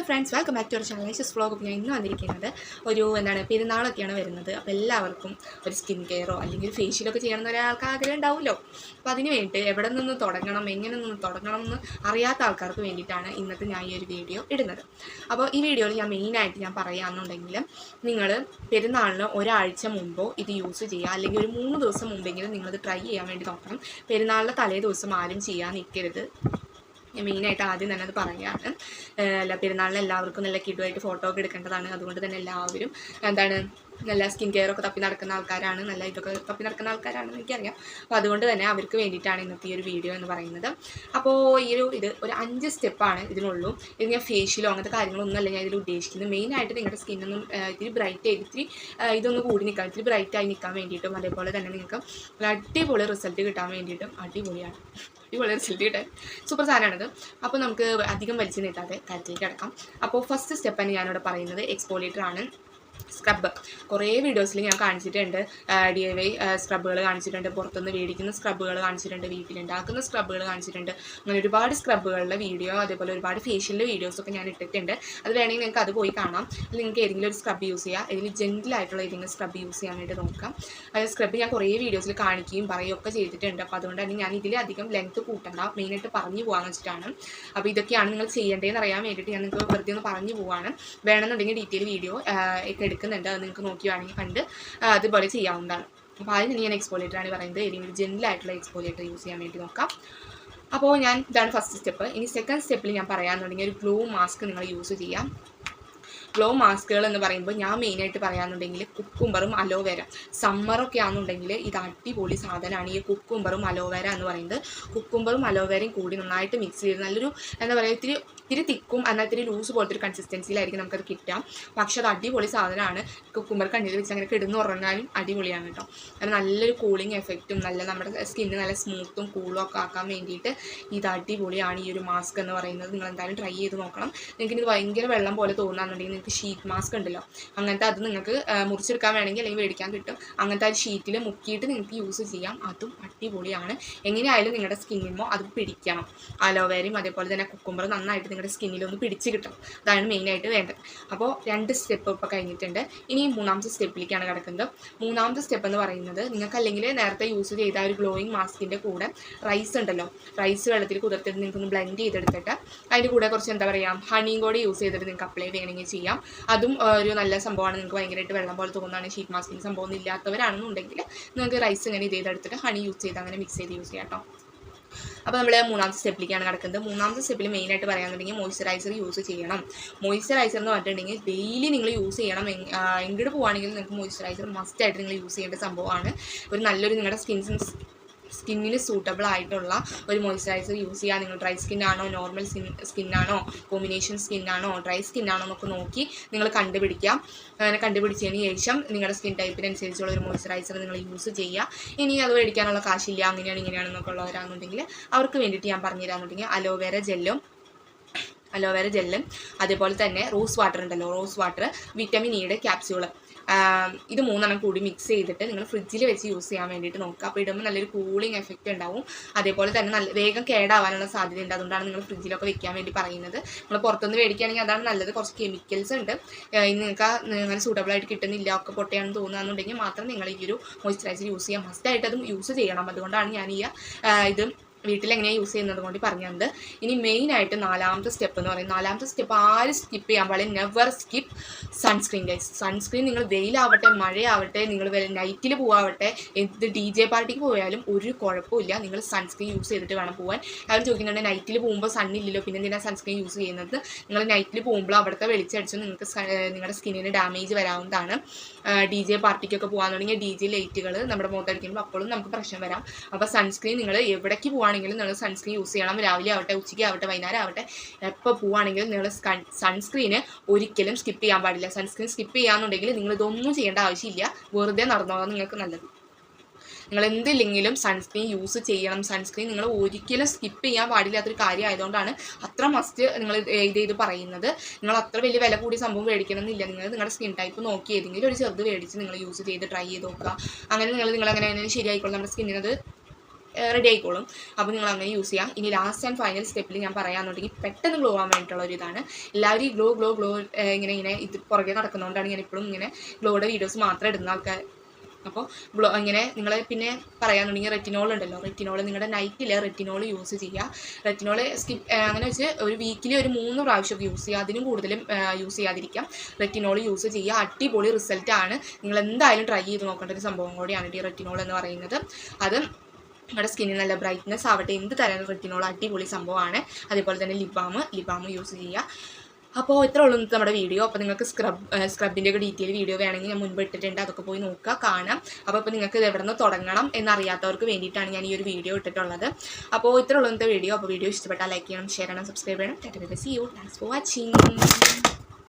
Hello friends, welcome back to our channel Aisha's vlog. ഞാൻ ഇന്ന് വന്നിരിക്കുന്നത് പെരുന്നാളൊക്കെയാണ് വരുന്നത്. അപ്പോൾ എല്ലാവർക്കും ഒരു സ്കിൻ കെയറോ അല്ലെങ്കിൽ ഫേഷ്യലൊക്കെ ചെയ്യണമെന്ന് ഒരാൾക്ക് ആഗ്രഹം ഉണ്ടാവുമല്ലോ. അപ്പോൾ അതിന് വേണ്ടിയിട്ട് എവിടെ നിന്ന് തുടങ്ങണം, എങ്ങനെ നിന്ന് തുടങ്ങണം എന്ന് അറിയാത്ത ആൾക്കാർക്ക് വേണ്ടിയിട്ടാണ് ഇന്നത്തെ ഞാൻ ഈ ഒരു വീഡിയോ ഇടുന്നത്. അപ്പോൾ ഈ വീഡിയോയിൽ മെയിനായിട്ട് ഞാൻ പറയുകയാണെന്നുണ്ടെങ്കിൽ, നിങ്ങൾ പെരുന്നാളിന് ഒരാഴ്ച മുമ്പോ ഇത് യൂസ് ചെയ്യുക, അല്ലെങ്കിൽ ഒരു 3 ദിവസം മുമ്പെങ്കിലും നിങ്ങളത് ട്രൈ ചെയ്യാൻ വേണ്ടി നോക്കണം. പെരുന്നാളിൻ്റെ തലേ ദിവസം ആരും ചെയ്യാൻ നിൽക്കരുത്. മെയിനായിട്ട് ആദ്യം തന്നെ അത് പറയുകയാണ്. പെരുന്നാളിന് എല്ലാവർക്കും നല്ല കിടുവായിട്ട് ഫോട്ടോ ഒക്കെ എടുക്കേണ്ടതാണ്. അതുകൊണ്ട് തന്നെ എല്ലാവരും നല്ല സ്കിൻ കെയർ ഒക്കെ തപ്പി നടക്കുന്ന ആൾക്കാരാണ്, നല്ല ഇതൊക്കെ തപ്പി നടക്കുന്ന ആൾക്കാരാണെന്ന് എനിക്കറിയാം. അപ്പോൾ അതുകൊണ്ട് തന്നെ അവർക്ക് വേണ്ടിയിട്ടാണ് ഇന്നത്തെ ഈ ഒരു വീഡിയോ എന്ന് പറയുന്നത്. അപ്പോൾ ഇത് ഒരു 5 സ്റ്റെപ്പാണ് ഇതിനുള്ളൂ. ഇത് ഞാൻ ഫേഷ്യലോ അങ്ങനത്തെ കാര്യങ്ങളൊന്നുമല്ല ഞാൻ ഇതിൽ ഉദ്ദേശിക്കുന്നത്. മെയിനായിട്ട് നിങ്ങളുടെ സ്കിന്നൊന്നും ഇത്തിരി ബ്രൈറ്റ് ആയി, ഇതൊന്ന് കൂടി നിൽക്കാൻ, ഇത്തിരി ബ്രൈറ്റായി നിൽക്കാൻ വേണ്ടിയിട്ടും, അതേപോലെ തന്നെ നിങ്ങൾക്ക് അടിപൊളി റിസൾട്ട് കിട്ടാൻ വേണ്ടിയിട്ടും അടിപൊളി റിസൾട്ട് കിട്ടാൻ സൂപ്പർ സാധനമാണിത്. അപ്പോൾ നമുക്ക് അധികം വലിച്ചു നീട്ടാതെ കാര്യത്തിലേക്ക് കിടക്കാം. അപ്പോൾ ഫസ്റ്റ് സ്റ്റെപ്പാണ് ഞാനിവിടെ പറയുന്നത് എക്സ്ഫോളിയേറ്റർ ആണ്. സ്ക്രബ് കുറേ വീഡിയോസിൽ ഞാൻ കാണിച്ചിട്ടുണ്ട്. DIY സ്ക്രബുകൾ കാണിച്ചിട്ടുണ്ട്, പുറത്തുനിന്ന് മേടിക്കുന്ന സ്ക്രബുകൾ കാണിച്ചിട്ടുണ്ട്, വീട്ടിലുണ്ടാക്കുന്ന സ്ക്രബുകൾ കാണിച്ചിട്ടുണ്ട്. അങ്ങനെ ഒരുപാട് സ്ക്രബുകളുടെ വീഡിയോ, അതേപോലെ ഒരുപാട് ഫേഷ്യലിൻ്റെ വീഡിയോസൊക്കെ ഞാൻ ഇട്ടിട്ടുണ്ട്. അത് വേണമെങ്കിൽ നിങ്ങൾക്ക് അത് പോയി കാണാം. നിങ്ങൾക്ക് ഏതെങ്കിലും ഒരു സ്ക്രബ് യൂസ് ചെയ്യാം, ഇതിൽ ജെൻറ്റിലായിട്ടുള്ള ഏതെങ്കിലും സ്ക്രബ് യൂസ് ചെയ്യാൻ വേണ്ടി നോക്കാം. അത് സ്ക്രബ് ഞാൻ കുറേ വീഡിയോസിൽ കാണിക്കുകയും പറയുകയൊക്കെ ചെയ്തിട്ടുണ്ട്. അപ്പോൾ അതുകൊണ്ട് തന്നെ ഞാൻ ഇതിലധികം ലെങ്ത്ത് കൂട്ടണ്ട, മെയിനായിട്ട് പറഞ്ഞു പോകാമെന്ന് വെച്ചിട്ടാണ്. അപ്പോൾ ഇതൊക്കെയാണ് നിങ്ങൾ ചെയ്യേണ്ടതെന്ന് അറിയാൻ വേണ്ടിയിട്ട് ഞാൻ നിങ്ങൾക്ക് വെറുതെ ഒന്ന് പറഞ്ഞു പോവാണ്. വേണമെന്നുണ്ടെങ്കിൽ ഡീറ്റെയിൽ വീഡിയോ ഒക്കെ എടുക്കുന്നുണ്ട്, അത് നിങ്ങൾക്ക് നോക്കി വേണമെങ്കിൽ കണ്ട് അതുപോലെ ചെയ്യാവുന്നതാണ്. അപ്പോൾ അതിന് ഞാൻ എക്സ്ഫോളിയേറ്ററാണ് പറയുന്നത്. ഏതെങ്കിലും ജെൻറ്റിലായിട്ടുള്ള എക്സ്ഫോളിയേറ്റർ യൂസ് ചെയ്യാൻ വേണ്ടി നോക്കാം. അപ്പോൾ ഇതാണ് ഫസ്റ്റ് സ്റ്റെപ്പ്. ഇനി സെക്കൻഡ് സ്റ്റെപ്പിൽ ഞാൻ പറയാമെന്നുണ്ടെങ്കിൽ ഒരു ഗ്ലോ മാസ്ക് നിങ്ങൾ യൂസ് ചെയ്യാം. ഗ്ലോ മാസ്കുകൾ എന്ന് പറയുമ്പോൾ ഞാൻ മെയിനായിട്ട് പറയാമെന്നുണ്ടെങ്കിൽ കുക്കുംബറും അലോവേര. സമ്മറൊക്കെ ആണെന്നുണ്ടെങ്കിൽ ഇത് അടിപൊളി സാധനമാണ് ഈ കുക്കുംബറും അലോവേര എന്ന് പറയുന്നത്. കുക്കുംബറും അലോവേരയും കൂടി നന്നായിട്ട് മിക്സ് ചെയ്ത് നല്ലൊരു ഇത്തിരി തിക്കും എന്നാൽ ഇത്തിരി ലൂസ് പോലത്തെ ഒരു കൺസിസ്റ്റൻസിയിലായിരിക്കും നമുക്കത് കിട്ടാം. പക്ഷെ അത് അടിപൊളി സാധനമാണ്. കുക്കുംബർ കണ്ണിൽ വെച്ച് അങ്ങനെ കിടന്ന് ഉറങ്ങാനും അടിപൊളിയാണ് കേട്ടോ. അത് നല്ലൊരു കൂളിംഗ് എഫക്റ്റും നമ്മുടെ സ്കിന്ന് നല്ല സ്മൂത്തും കൂളും ഒക്കെ ആക്കാൻ വേണ്ടിയിട്ട് ഇത് അടിപൊളിയാണ് ഈ ഒരു മാസ്ക് എന്ന് പറയുന്നത്. നിങ്ങൾ എന്തായാലും ട്രൈ ചെയ്ത് നോക്കണം. നിങ്ങൾക്ക് ഇത് ഭയങ്കര വെള്ളം പോലെ തോന്നുകയാണെന്നുണ്ടെങ്കിൽ നിങ്ങൾക്ക് ഷീറ്റ് മാസ്ക് ഉണ്ടല്ലോ, അങ്ങനത്തെ അത് നിങ്ങൾക്ക് മുറിച്ചെടുക്കാൻ വേണമെങ്കിൽ അല്ലെങ്കിൽ മേടിക്കാൻ കിട്ടും. അങ്ങനത്തെ ആ ഷീറ്റിൽ മുക്കിയിട്ട് നിങ്ങൾക്ക് യൂസ് ചെയ്യാം. അതും അടിപൊളിയാണ്. എങ്ങനെയായാലും നിങ്ങളുടെ സ്കിന്നിന്മോ അത് പിടിക്കണം. അലോവേരയും അതേപോലെ തന്നെ കുക്കുംബർ നന്നായിട്ട് നിങ്ങളുടെ സ്കിന്നിലൊന്ന് പിടിച്ച് കിട്ടണം. അതാണ് മെയിനായിട്ട് വേണ്ടത്. അപ്പോൾ 2 സ്റ്റെപ്പ് ഇപ്പോൾ കഴിഞ്ഞിട്ടുണ്ട്. ഇനി 3ാമത്തെ സ്റ്റെപ്പിലേക്കാണ് കിടക്കുന്നത്. 3ാമത്തെ സ്റ്റെപ്പ് എന്ന് പറയുന്നത്, നിങ്ങൾക്ക് അല്ലെങ്കിൽ നേരത്തെ യൂസ് ചെയ്ത ഒരു ഗ്ലോയിങ് മാസ്കിൻ്റെ കൂടെ റൈസ് ഉണ്ടല്ലോ, റൈസ് വെള്ളത്തിൽ കുതിർത്തിട്ട് നിങ്ങൾക്കൊന്ന് ബ്ലെൻഡ് ചെയ്തെടുത്തിട്ട് അതിൻ്റെ കൂടെ കുറച്ച് ഹണിയും കൂടി യൂസ് ചെയ്തിട്ട് നിങ്ങൾക്ക് അപ്ലൈ ചെയ്യണമെങ്കിൽ ചെയ്യാം. അതും ഒരു നല്ല സംഭവമാണ്. നിങ്ങൾക്ക് ഭയങ്കരമായിട്ട് വെള്ളം പോലെ തോന്നുകയാണ്, ഷീറ്റ് മാസ്കിൻ്റെ സംഭവം ഒന്നും ഇല്ലാത്തവരാണെന്നുണ്ടെങ്കിൽ നിങ്ങൾക്ക് റൈസ് ഇങ്ങനെ ചെയ്തെടുത്തിട്ട് ഹണി യൂസ് ചെയ്ത് അങ്ങനെ മിക്സ് ചെയ്ത് യൂസ് ചെയ്യാം കേട്ടോ. അപ്പോൾ നമ്മൾ 3ാമത്തെ സ്റ്റെപ്പിലേക്കാണ് കിടക്കുന്നത്. 3ാമത്തെ സ്റ്റെപ്പിൽ മെയിനായിട്ട് പറയാമെന്നുണ്ടെങ്കിൽ മോയ്സ്ചറൈസർ യൂസ് ചെയ്യണം. മോയ്സ്ചറൈസർ എന്ന് പറഞ്ഞിട്ടുണ്ടെങ്കിൽ ഡെയിലി നിങ്ങൾ യൂസ് ചെയ്യണം. എങ്ങോട്ട് പോവുകയാണെങ്കിൽ നിങ്ങൾക്ക് മോയ്സ്ചറൈസർ മസ്റ്റായിട്ട് നിങ്ങൾ യൂസ് ചെയ്യേണ്ട സംഭവമാണ്. ഒരു നല്ലൊരു നിങ്ങളുടെ സ്കിന്നിന് സൂട്ടബിൾ ആയിട്ടുള്ള ഒരു മോയ്സ്ചറൈസർ യൂസ് ചെയ്യുക. നിങ്ങൾ ഡ്രൈ സ്കിന്നാണോ, നോർമൽ സ്കിന്നാണോ, കോമ്പിനേഷൻ സ്കിന്നാണോ, ഡ്രൈ സ്കിന്നാണോ എന്നൊക്കെ നോക്കി നിങ്ങൾ കണ്ടുപിടിക്കാം. അങ്ങനെ കണ്ടുപിടിച്ചതിന് ശേഷം നിങ്ങളുടെ സ്കിൻ ടൈപ്പിനനുസരിച്ചുള്ള ഒരു മോയ്സ്ചറൈസർ നിങ്ങൾ യൂസ് ചെയ്യുക. ഇനി അത് മേടിക്കാനുള്ള കാശില്ല, ഇങ്ങനെയാണെന്നൊക്കെ ഉള്ളവരാണെന്നുണ്ടെങ്കിൽ അവർക്ക് വേണ്ടിയിട്ട് ഞാൻ പറഞ്ഞു തരാമെന്നുണ്ടെങ്കിൽ അലോവേര ജെല്ലും അതേപോലെ തന്നെ റോസ് വാട്ടർ ഉണ്ടല്ലോ, റോസ് വാട്ടർ, വിറ്റമിൻ ഇയുടെ ക്യാപ്സ്യൂള്, ഇത് 3 കൂടി മിക്സ് ചെയ്തിട്ട് നിങ്ങൾ ഫ്രിഡ്ജിൽ വെച്ച് യൂസ് ചെയ്യാൻ വേണ്ടിയിട്ട് നോക്കുക. അപ്പോൾ ഇടുമ്പോൾ നല്ലൊരു കൂളിംഗ് എഫക്റ്റ് ഉണ്ടാവും. അതേപോലെ തന്നെ നല്ല വേഗം കേടാവാനുള്ള സാധ്യതയുണ്ട്. അതുകൊണ്ടാണ് നിങ്ങൾ ഫ്രിഡ്ജിലൊക്കെ വെക്കാൻ വേണ്ടി പറയുന്നത്. നിങ്ങൾ പുറത്തുനിന്ന് മേടിക്കുകയാണെങ്കിൽ അതാണ് നല്ലത്. കുറച്ച് കെമിക്കൽസ് ഉണ്ട്. നിങ്ങൾക്ക് അങ്ങനെ സൂട്ടബിളായിട്ട് കിട്ടുന്നില്ല, ഒക്കെ പൊട്ടയാണെന്ന് തോന്നുകയാണെന്നുണ്ടെങ്കിൽ മാത്രം നിങ്ങൾ ഈ ഒരു മോയ്സ്ചറൈസർ യൂസ് ചെയ്യാം. മസ്റ്റായിട്ട് അതും യൂസ് ചെയ്യണം. അതുകൊണ്ടാണ് ഞാൻ ഇത് വീട്ടിലെങ്ങനെയാണ് യൂസ് ചെയ്യുന്നത് കൊണ്ട് പറഞ്ഞത്. ഇനി മെയിനായിട്ട് 4ാമത്തെ സ്റ്റെപ്പ് എന്ന് പറയുന്നത്, 4ാമത്തെ സ്റ്റെപ്പ് ആരും സ്കിപ്പ് ചെയ്യാൻ പാടില്ല. Never skip sunscreen guys. Sunscreen നിങ്ങൾ വെയിലാവട്ടെ മഴയാവട്ടെ, നിങ്ങൾ നൈറ്റിൽ പോവാവട്ടെ, എന്ത് DJ പാർട്ടിക്ക് പോയാലും ഒരു കുഴപ്പമില്ല, നിങ്ങൾ സൺസ്ക്രീൻ യൂസ് ചെയ്തിട്ട് വേണം പോകാൻ. അവർ ചോദിക്കുന്നുണ്ട് നൈറ്റിൽ പോകുമ്പോൾ സണ്ണില്ലല്ലോ, പിന്നെ എന്തിനാണ് സൺസ്ക്രീൻ യൂസ് ചെയ്യുന്നത്? നിങ്ങൾ നൈറ്റിൽ പോകുമ്പോൾ അവിടുത്തെ വെളിച്ചടിച്ച് നിങ്ങൾക്ക് നിങ്ങളുടെ സ്കിന്നിന് ഡാമേജ് വരാവുന്നതാണ്. DJ പാർട്ടിക്കൊക്കെ പോകാന്നുണ്ടെങ്കിൽ DJ ലൈറ്റുകൾ നമ്മുടെ മുഖത്തടിക്കുമ്പോൾ അപ്പോഴും നമുക്ക് പ്രശ്നം വരാം. അപ്പോൾ സൺസ്ക്രീൻ നിങ്ങൾ എവിടേക്ക് പോകാണെങ്കിലും നിങ്ങൾ സൺസ്ക്രീൻ യൂസ് ചെയ്യണം. രാവിലെ ആവട്ടെ, ഉച്ചയ്ക്ക് ആവട്ടെ, വൈകുന്നേരം ആവട്ടെ, എപ്പോൾ പോവുകയാണെങ്കിലും നിങ്ങൾ സൺസ്ക്രീന് ഒരിക്കലും സ്കിപ്പ് ചെയ്യാൻ പാടില്ല. സൺസ്ക്രീൻ സ്കിപ്പ് ചെയ്യാന്നുണ്ടെങ്കിൽ നിങ്ങൾ ഇതൊന്നും ചെയ്യേണ്ട ആവശ്യമില്ല, വെറുതെ നടന്നോളാം നിങ്ങൾക്ക് നല്ലത്. നിങ്ങൾ എന്തില്ലെങ്കിലും സൺസ്ക്രീൻ യൂസ് ചെയ്യണം. സൺസ്ക്രീൻ നിങ്ങൾ ഒരിക്കലും സ്കിപ്പ് ചെയ്യാൻ പാടില്ലാത്തൊരു കാര്യം ആയതുകൊണ്ടാണ് അത്ര മസ്റ്റ് നിങ്ങൾ ഇത് പറയുന്നത്. നിങ്ങൾ അത്ര വലിയ വില കൂടി സംഭവം മേടിക്കണമെന്നില്ല. നിങ്ങളുടെ സ്കിൻ ടൈപ്പ് നോക്കി ഏതെങ്കിലും ഒരു ചെറുത് മേടിച്ച് നിങ്ങൾ യൂസ് ചെയ്ത് ട്രൈ ചെയ്ത് നോക്കുക. അങ്ങനെ നിങ്ങൾ അങ്ങനെ ശരിയായിക്കോളും. നമ്മുടെ സ്കിന്നിനത് റെഡി ആയിക്കോളും. അപ്പോൾ നിങ്ങൾ അങ്ങനെ യൂസ് ചെയ്യാം. ഇനി ലാസ്റ്റ് ആൻഡ് ഫൈനൽ സ്റ്റെപ്പിൽ ഞാൻ പറയാമെന്നുണ്ടെങ്കിൽ പെട്ടെന്ന് ഗ്ലോ ആവാൻ വേണ്ടിയിട്ടുള്ള ഒരു ഇതാണ്. എല്ലാവരും ഈ ഗ്ലോ ഇങ്ങനെ ഇത് പുറകെ നടക്കുന്നതുകൊണ്ടാണ് ഞാൻ ഇപ്പോഴും ഇങ്ങനെ ഗ്ലോയുടെ വീഡിയോസ് മാത്രം ഇടുന്ന ആൾക്കാർ. അപ്പോൾ ഇങ്ങനെ നിങ്ങൾ പിന്നെ പറയാന്നുണ്ടെങ്കിൽ റെറ്റിനോൾ ഉണ്ടല്ലോ, റെറ്റിനോൾ നിങ്ങളുടെ നൈറ്റിൽ റെറ്റിനോൾ യൂസ് ചെയ്യുക. റെറ്റിനോൾ അങ്ങനെ വെച്ച് ഒരു വീക്കിലി ഒരു 3 പ്രാവശ്യമൊക്കെ യൂസ് ചെയ്യുക, അതിനും കൂടുതലും യൂസ് ചെയ്യാതിരിക്കാം. റെറ്റിനോൾ യൂസ് ചെയ്യുക, അടിപൊളി റിസൾട്ടാണ്. നിങ്ങൾ എന്തായാലും ട്രൈ ചെയ്ത് നോക്കേണ്ട ഒരു സംഭവം കൂടിയാണ് ഈ റെറ്റിനോൾ എന്ന് പറയുന്നത്. അത് നമ്മുടെ സ്കിന്നിന് നല്ല ബ്രൈറ്റ്നസ് ആവട്ടെ, എന്ത് തരം റെറ്റിനോൾ അടിപൊളി സംഭവമാണ്. അതേപോലെ തന്നെ ലിബാം യൂസ് ചെയ്യുക. അപ്പോൾ ഇത്ര ഉള്ളൂ ഇന്നത്തെ നമ്മുടെ വീഡിയോ. അപ്പോൾ നിങ്ങൾക്ക് സ്ക്രബിൻ്റെ ഒക്കെ ഡീറ്റെയിൽ വീഡിയോ വേണമെങ്കിൽ ഞാൻ മുൻപ് ഇട്ടിട്ടുണ്ട്, അതൊക്കെ പോയി നോക്കുക, കാണാം. അപ്പോൾ നിങ്ങൾക്ക് ഇത് എവിടെ നിന്ന് തുടങ്ങണം എന്നറിയാത്തവർക്ക് വേണ്ടിയിട്ടാണ് ഞാൻ ഈ ഒരു വീഡിയോ ഇട്ടിട്ടുള്ളത്. അപ്പോൾ ഇത്ര ഉള്ളൂ ഇന്നത്തെ വീഡിയോ. അപ്പോൾ വീഡിയോ ഇഷ്ടപ്പെട്ടാൽ ലൈക്ക് ചെയ്യണം, ഷെയർ ചെയ്യണം, സബ്സ്ക്രൈബ് ചെയ്യണം. See you. Thanks for watching.